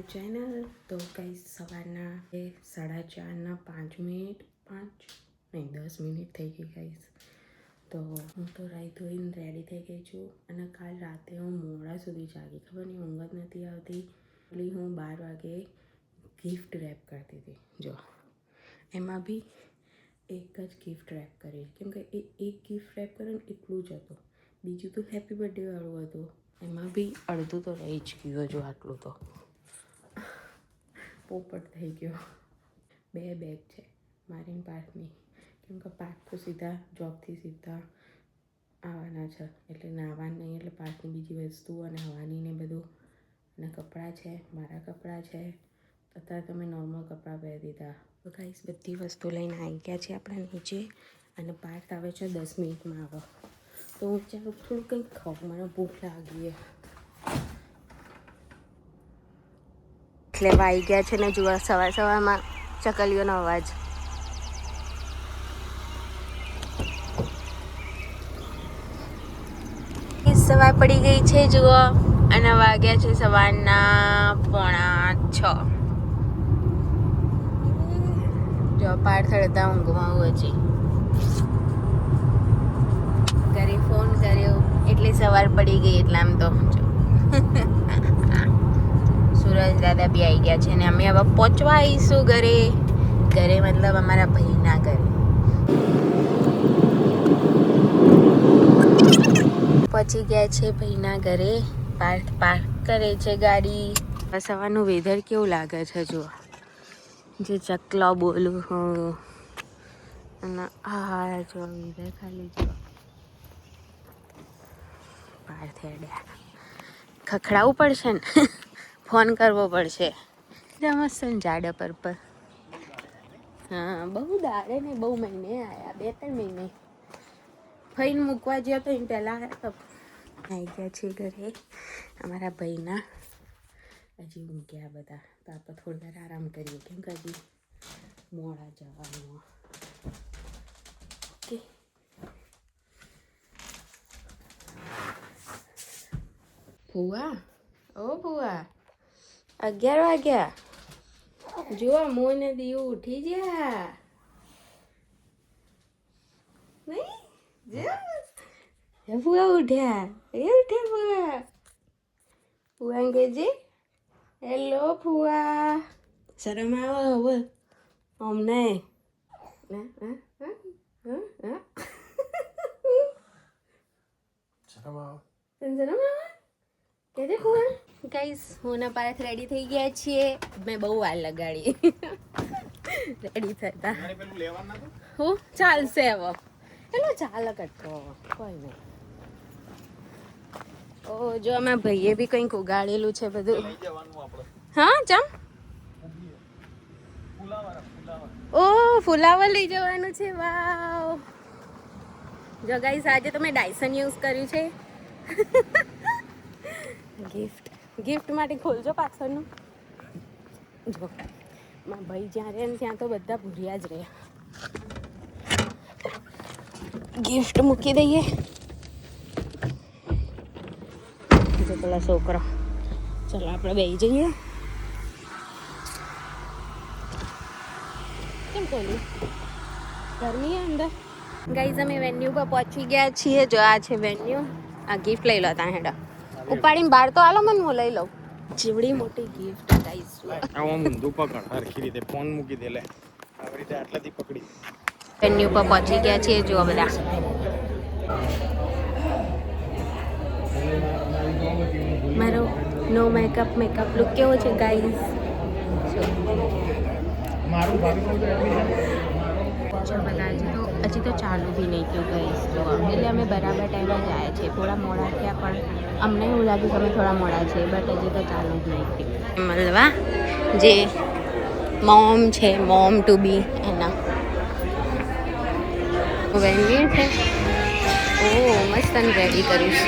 My channel. તો કંઈ સવારના 4:30 5 નહીં 10 મિનિટ થઈ ગઈ ગાઈસ. તો હું તો રાઈ ધોઈને રેડી થઈ ગઈ છું અને કાલ રાતે હું મોડા સુધી જાગી, ખબર નહીં ઊંઘ જ નથી આવતી. એટલે હું 12 વાગે ગિફ્ટ રેપ કરતી હતી. જો એમાં બી એક જ ગિફ્ટ રેપ કરી, કેમ કે એ એક ગિફ્ટ રેપ કરે ને એટલું જ હતું. બીજું તો હેપી બર્થડે વાળું હતું, એમાં બી અડધું તો રહી જ ગયું. જો આટલું તો પોપટ થઈ ગયો. 2 બેગ છે મારી પાર્થની, કેમ કે પાર્થ તો સીધા જોબથી સીધા આવવાના છે, એટલે નાવાનું નહીં, એટલે પાર્થની બીજી વસ્તુ અને આવવાની ને બધું. અને કપડાં છે, મારા કપડાં છે. અત્યારે તમે નોર્મલ કપડાં પહેરી દીધા. તો ગાઈસ બધી વસ્તુ લઈને આવી ગયા છે આપણે નીચે, અને પાર્થ આવે છે 10 મિનિટમાં આવે. તો હું ચાલો થોડું કંઈક ખાઉં, મને ભૂખ લાગી. એટલે વાઈ ગયા છે ને જુઓ સવારમાં ચકલીઓનો અવાજ. સવાર પડી ગઈ છે જુઓ, અને વાગ્યા છે સવારના 5:45. જો પાર થડતા ઊંઘમાં હજી ઘરે ફોન કર્યો એટલે સવાર પડી ગઈ. એટલે આમ તો સુરજ દાદા બી આવી ગયા છે ને અમે હવે પહોંચવા આવીશું ઘરે. ઘરે મતલબ અમારા ભાઈના ઘરે. પહોંચી ગયા છે ભાઈના ઘરે. પાર્ક કરે છે ગાડી. સવારનું વેધર કેવું લાગે છે જુઓ, જે ચકલા બોલું હું અને આ જો વેધર ખાલી જો પાર્થ હેડ્યા. ખખડાવવું પડશે ને, ફોન કરવો પડશે. મસ્ત જાડા પર હા બહુ દાડે ને બહુ મહિને આવ્યા, 2-3 મહિને. ફઈને મૂકવા ગયો તો એને પહેલાં આવ્યા તો આવી ગયા છે ઘરે અમારા ભાઈના. હજી ઊંઘ્યા બધા, તો આપણે થોડી વાર આરામ કરીએ, કેમ કે હજી મોડા જવાનું. ઓકે ભૂવા, ઓ ભૂવા 11 વાગ્યા. જુઓ મોં ને દીવું ઉઠી ગયા નહીં. ભૂવા ઉઠ્યા, ભૂવા. ભૂવા કેજે હેલો ભૂવા. શરમ આવે હવે અમને? શરમ આવે કેજે ભૂવા. ગાઈસ હું ને પાર્થ રેડી થઈ ગયા છીએ. મેં બહુ વાર લગાડી રેડી થતા. હું ચાલશે હવે, પેલો ચાલે કટકો કોઈ નહીં. ઓ જો અમે ભાઈએ બી કંઈક ઉગાડેલું છે બધું. હા ચમ ઓ ફુલાવર લઈ જવાનું છે. વાવ. જો ગાઈસ આજે તો મેં ડાયસન યુઝ કર્યું છે. ગિફ્ટ માટે ખોલજો પાછળનું. જો મારા ભાઈ જ્યાં રહે ને ત્યાં તો બધા ભૂર્યા જ રહ્યા. ગિફ્ટ મૂકી દઈએ. જો પેલા છોકરા, ચલો આપણે બેસી જઈએ. કેમ ખોલ્યું? ગરમી અંદર. ગાઈઝ અમે વેન્યુ પર પહોંચી ગયા છીએ. જો આ છે વેન્યુ. આ ગિફ્ટ લઈ લો ત્યાં હેડા ઉપાડીને બહાર તો આલો, મને હું લઈ લઉં. જીવડી મોટી ગિફ્ટ ગાઈઝ. આવા મુંદુ પકડ હરખી રીતે ફોન મૂકી દે. લે આવી રીતે આટલાથી પકડી. વેન્યુ પર પહોંચી ગયા છીએ. જુઓ બધા. મારો નો મેકઅપ લુક કેવો છે ગાઈઝ? હજી તો ચાલુ બી નહીં થયું ગાઈઝ. એટલે અમે બરાબર ટાઈમે જ આવ્યા છીએ. થોડા મોડા થયા પણ અમને એવું લાગ્યું કે અમે થોડા મોડા છીએ, બટ હજી તો ચાલુ જ નહીં થયું. મળવા જે મોમ છે, મોમ ટુ બી એના વેન્યુ છે. ઓ મસ્ત રેડી કર્યું છે.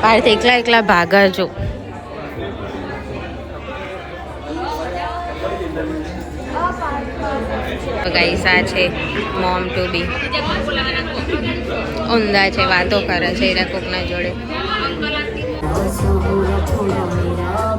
પાર્થ એકલા ભાગર જો. ગાઈસ આ છે મોમ ટુ બી. ઊંધા છે, વાતો કરે છે એના કોકના જોડે. થોડો મેરા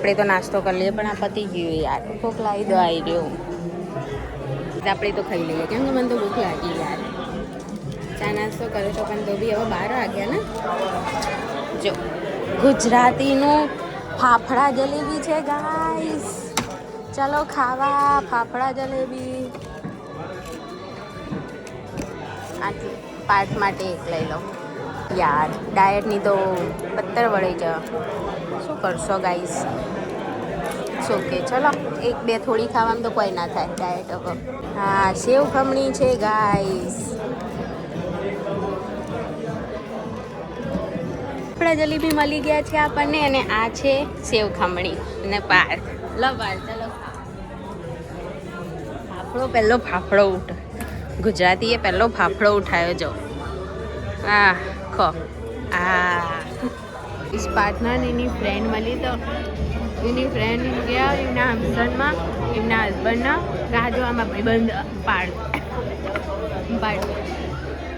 આપણે તો નાસ્તો કરી લઈએ પણ આ પતી ગયું યાર. ભૂખ લાવી દો આવી રહ્યો. આપણે તો ખાઈ લઈએ કેમ કે મને તો ભૂખ લાગી યાર. ચા નાસ્તો કરો છો પણ તો બી હવે 12 વાગ્યા ને. જો ગુજરાતીનું ફાફડા જલેબી છે ગાઈસ. ચલો ખાવા ફાફડા જલેબી. આટલું પાર્ટ માટે એક લઈ લો યાર. ડાયટની તો પત્તર વળી જ શું કરશો ગાઈસ. શું કે ચલો એક બે થોડી ખાવામાં તો કોઈ ના થાય ડાયટ હવે. હા સેવ ખમણી છે ગાઈસ. આપણા જલેબી મળી ગયા છે આપણને અને આ છે સેવ ખમણી અને પાર્થ. લો પાર્થ ચલો ફાફડો પહેલો ફાફડો ગુજરાતીએ પહેલો ફાફડો ઉઠાયો જો. આ ખો આ इस पार्टनर ने એની ફ્રેન્ડ મળી તો એની ફ્રેન્ડ ગયા એમના હમસનમાં એમના હસબન્ડના રાહ જોવામાં ભાઈબંધ પાડ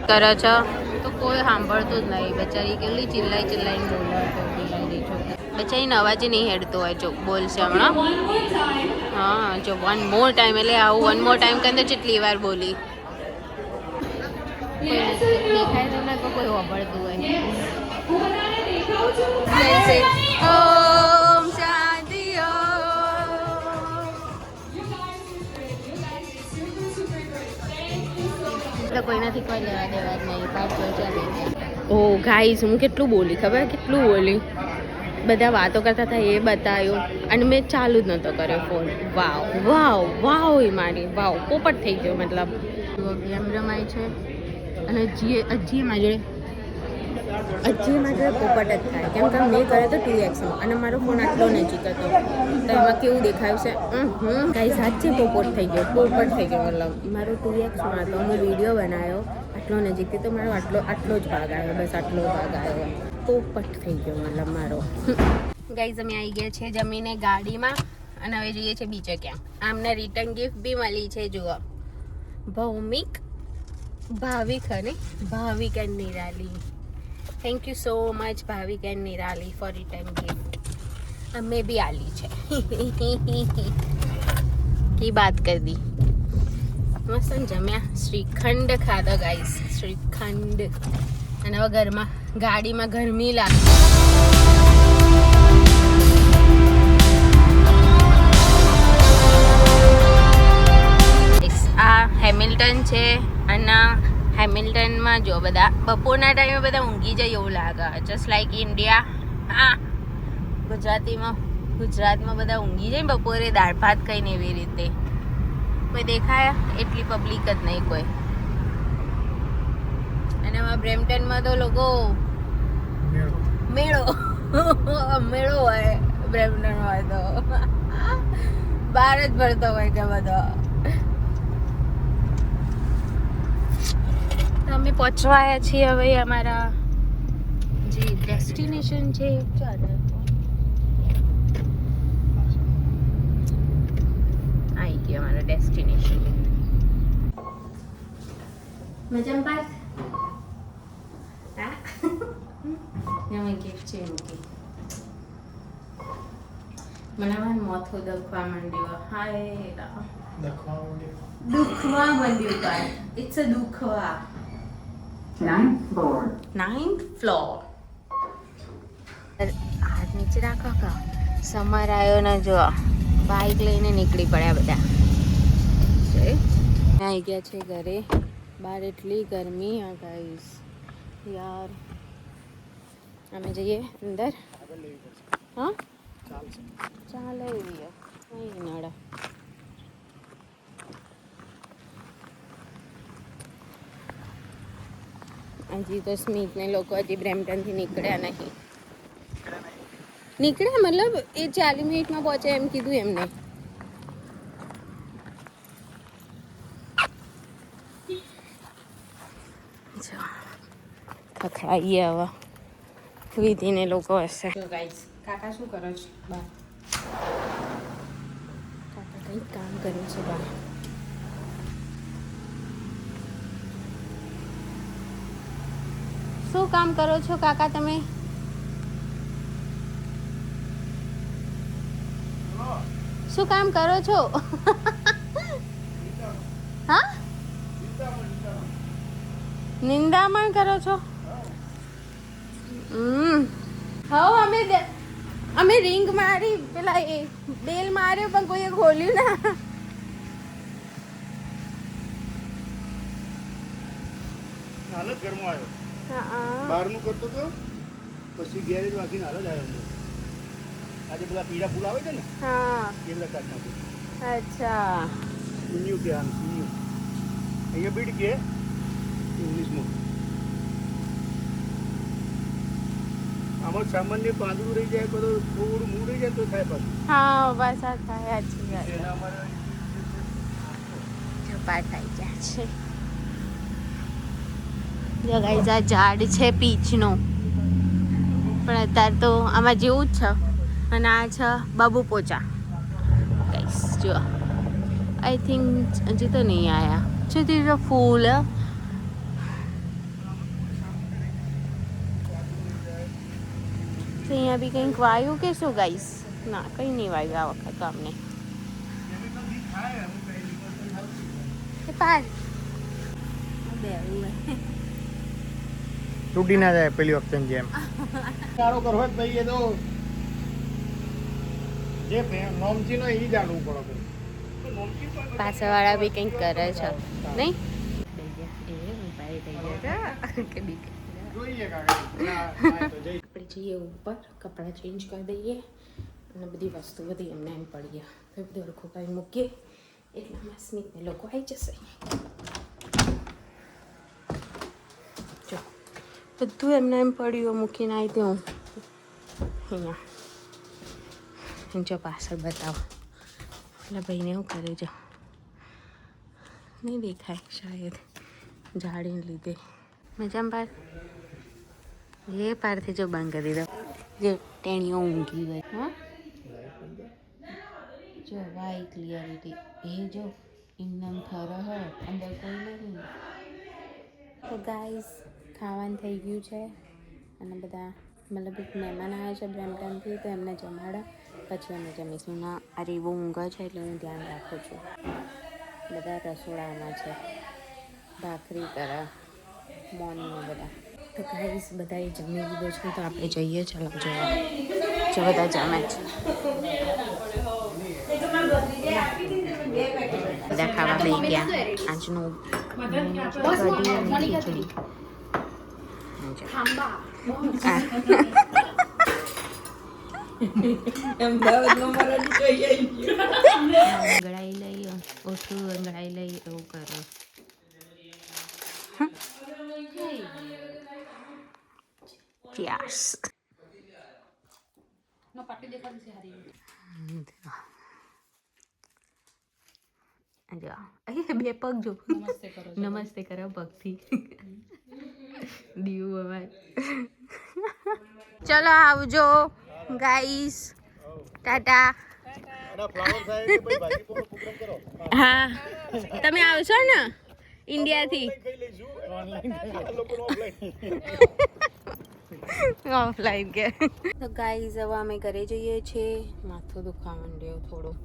કરે છે તો કોઈ સાંભળતું જ નહીં. બચારી કેટલી ચિલ્લાઈને બોલે. બચારીને અવાજ નહીં હેડતો હોય. જો બોલશે હમણાં. હા જો વન મોર ટાઈમ એટલે આવું વન મોર ટાઈમ કરીને જેટલી વાર બોલી દેખાય તો ના કોઈ સાંભળતું હોય. ઓમ શાંતિ કોઈનાથી કોઈ લેવા દેવા જ નહીં. પાછળ ચાલે. ઓ ગાઈસ હું કેટલું બોલી ખબર કેટલું બોલી. બધા વાતો કરતા હતા એ બતાવ્યું અને મેં ચાલુ જ નહોતો કર્યો ફોન. વાવ વાવ વાવ એ મારી વાવ પોપટ થઈ ગયો. મતલબ ગેમ રમાય છે અને હજી એમાં જોડે પોપટ જ થાય કેમ કે મેં કર્યો તો 2xમાં અને મારો ફોન આટલો નજીક હતો તો એમાં કેવું દેખાયું છે. ગાઈસ સાચે પોપટ થઈ ગયો. મતલબ મારો 2xમાં હતો. મેં વિડીયો બનાવ્યો આટલો નજીકથી તો મારો આટલો જ ભાગ આવ્યો. બસ આટલો ભાગ આવ્યો. પોપટ થઈ ગયો મતલબ મારો. ગાઈસ અમે આવી ગયા છે જમીને ગાડીમાં અને હવે જઈએ છીએ બીજે ક્યાં. આમને રિટર્ન ગિફ્ટ બી મળી છે. જુઓ Bhavik and Nirali. Thank you so much Bhavik and Nirali for return gift. અમે બી આલી છે કી બાત કરી દી. મસ્ત જમ્યા. શ્રીખંડ ખાધો ગાઈસ. શ્રીખંડ અને હવે ઘરમાં ગાડીમાં ગરમી લાગે. આ હેમિલ્ટન છે અને હેમિલ્ટનમાં જો બધા બપોરના ટાઈમે બધા ઊંઘી જાય એવું લાગે. Just like India. હા ગુજરાતમાં બધા ઊંઘી જાય બપોરે દાળ ભાત કહીને એવી રીતે. કોઈ દેખાયા એટલી પબ્લિક જ નહીં કોઈ. અને આમાં બ્રેમ્પટનમાં તો લોકો મેળો હોય. બ્રેમ્પટન હોય તો બહાર જ ભરતો હોય કે બધો. અમે પહોંચવા આવ્યા છીએ હવે અમારા જે ડેસ્ટિનેશન છે. આવી ગયો અમારા ડેસ્ટિનેશન. મજામાં પાસ એમાં ગિફ્ટ છે મૂકી. મને મોથો દુખવા માંડ્યો. હાય દુખવા માંડ્યું પાસ. ઇટ્સ અ દુખવા. 9th floor. હાથ નીચે રાખો કા. સમર આવ્યો ને જો બાઇક લઈને નીકળી પડ્યા બધા. આવી ગયા છે ઘરે. બહાર એટલી ગરમી. આ ગાઈસ યાર અમે જઈએ અંદર. હા ચાલે એવી અહીં નડા. હજી તો સ્મિત ને લોકો હજી બ્રેમ્પટનથી નીકળ્યા નહીં. મતલબ એ 40 મિનિટમાં પહોંચે એમ કીધું એમને. આવીએ હવે વિધિને લોકો હશે. જો ગાઈસ કાકા શું કરો છો બા? કાકા કંઈક કામ કરે છે બા. શું કામ કરો છો કાકા તમે? શું કામ કરો છો? હા, નિંદામણ કરો છો? હવે અમે રિંગ મારી, પેલા એ બેલ માર્યો પણ કોઈએ ખોલ્યું ના. હાલ જ ઘરમાં આવ્યો, હા બહારનું કરતો હતો, પછી ગેરેજ વાગીને હાલ જ આવ્યો. આજે બધા પીળા ફૂલ આવે છે ને હા. એ બધા કાઢ નાખ્યું. અચ્છા. શૂન્યું કે આમ શૂન્યું અહીંયા બીડ કે ઇંગ્લિશમાં. આમાં સામાન્ય પાંદડું રહી જાય તો થોડું મૂળ રહી જાય તો થાય પાછું. હા બસ આ થાય જ છે. એના અમારે ઝપાટ આવી ગયા છે. જો ગાઈસ આ ઝાડ છે પીચનો, પણ અત્યારે તો આમાં જેવું જ છે. અને આ છે બાબુ પોચા. ગાઈસ જો આઈ થિંક હજી તો નહીં આયા છે તે ફૂલ. તો અહીંયા બી કંઈક વાયું કે શું ગાઈસ? ના કંઈ નહીં વાયું આ વખત તો અમને. તૂટી ના જાય પેલી વખતે જેમ. સારો કરો જ ભાઈ, એ તો જે નોમચી નો એ જાણવું પડે. પાછળવાળા બી કંઈક કરે છે નહીં? જોઈએ આપણે જઈએ ઉપર, કપડાં ચેન્જ કરી દઈએ અને બધી વસ્તુ બધી એમને એમ પડીએ તો બધું અડખું કરી મૂકીએ એટલામાં સ્મિતને લોકો આવી જશે. જો બધું એમને એમ પડ્યું મૂકીને આવી દઉં અહીંયા. જો પાછળ બતાવો એટલે ભાઈને એવું કરે જો નહીં દેખાય શાયદ જાળીને લીધે. મજામાં પાર એ પારથી જો બંધ કરી દો. જે ટેણીઓ ઊંઘી ગઈ. હા જો વાય ક્લિયરિટી એ જો એકદમ ખરો હો, અંદર કોઈ નથી. તો ગાઈસ ખાવાનું થઈ ગયું છે અને બધા મતલબ એક મહેમાન આવ્યા છે બ્રેમ્પટનથી, તો એમને જમાડા પછી અમે જમીશું. ના અરે બહુ ઊંઘ છે એટલે હું ધ્યાન રાખું છું. બધા રસોડામાં છે, ભાખરી કરે મોર્નિંગમાં બધા. તો ગાઈસ બધાએ જમી લીધો છે તો આપણે જઈએ. ચાલો જોવા જો બધા જમે છે. બધા ખાવા બેસી ગયા. આજનું કઢી અને ખીચડી. ગળાઈ લઈ ઓછું ગળાઈ લઈ એવું કરો. યસ. બે પગ જો નમસ્તે કરો પગથી. દીવ અવાજ. ચલો આવજો ગાઈસ, ટાટા. હા તમે આવશો ને ઇન્ડિયાથી? ઓફલાઈન કે. તો ગાઈસ હવે અમે ઘરે જઈએ છીએ. માથું દુખાવા માંડ્યો થોડું,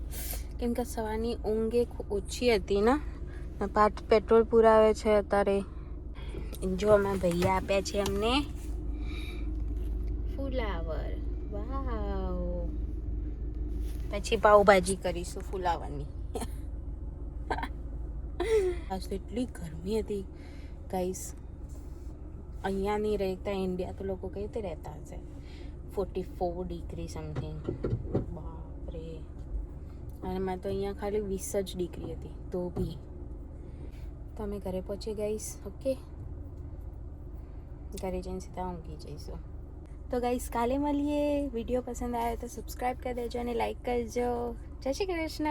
કેમ કે સવારની ઊંઘ ઓછી હતી ને. પાછ પેટ્રોલ પુરાવે છે અત્યારે. જો અમે ભૈયા આપ્યા છે અમને ફુલાવર. વાવ. પછી પાવભાજી કરીશું ફુલાવરની. આજ તો એટલી ગરમી હતી ગાઈસ. અહીંયા નહીં રહેતા ઇન્ડિયા તો લોકો કઈ રીતે રહેતા હશે? 44 ડિગ્રી સમથિંગ. બાપરે. અને મેં તો અહીંયા ખાલી 20 જ ડિગ્રી હતી તો બી. તો અમે ઘરે પહોંચી ગાઈસ. ઓકે, ઘરે જઈને સીધા ઊંઘી જઈશું. તો ગાઈસ કાલે મળીએ. વિડીયો પસંદ આવ્યો તો સબસ્ક્રાઈબ કરી દેજો અને લાઈક કરજો. જય શ્રી કૃષ્ણ.